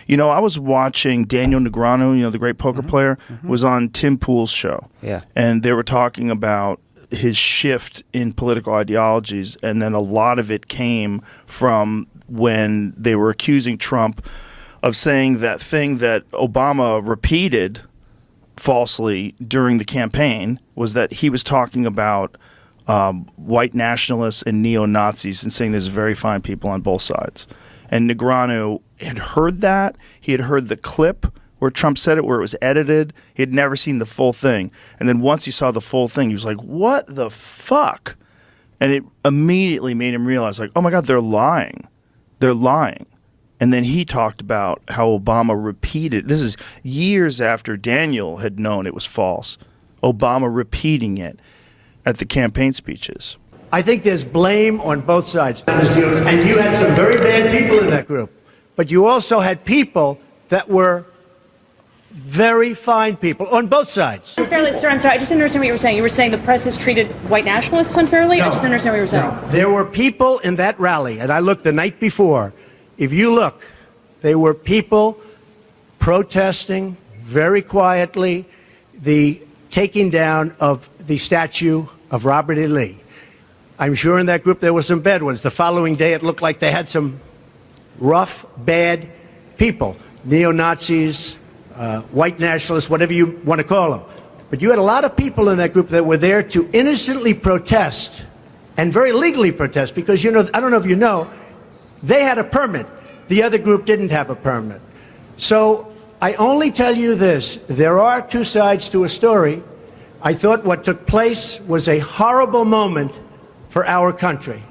You know, I was watching Daniel Negreanu, you know, the great poker player, was on Tim Pool's show. Yeah. And they were talking about his shift in political ideologies, and then a lot of it came from when they were accusing Trump of saying that thing that Obama repeated falsely during the campaign, was that he was talking about white nationalists and neo-Nazis and saying there's very fine people on both sides. And Negreanu had heard that. He had heard the clip where Trump said it, where it was edited. He had never seen the full thing. And then once he saw the full thing, he was like, what the fuck? And it immediately made him realize, like, oh my God, they're lying. They're lying. And then he talked about how Obama repeated, this is years after Daniel had known it was false, Obama repeating it at the campaign speeches. I think there's blame on both sides. And you had some very bad people in that group. But you also had people that were very fine people on both sides. Unfairly, sir, I'm sorry, I just didn't understand what you were saying. You were saying the press has treated white nationalists unfairly? No, I just didn't understand what you were saying. No. There were people in that rally, and I looked the night before. If you look, there were people protesting very quietly the taking down of the statue of Robert E. Lee. I'm sure in that group there were some bad ones. The following day it looked like they had some rough, bad people, neo-Nazis, white nationalists, whatever you want to call them. But you had a lot of people in that group that were there to innocently protest and very legally protest because, you know, I don't know if you know, they had a permit. The other group didn't have a permit. So I only tell you this. There are two sides to a story. I thought what took place was a horrible moment for our country.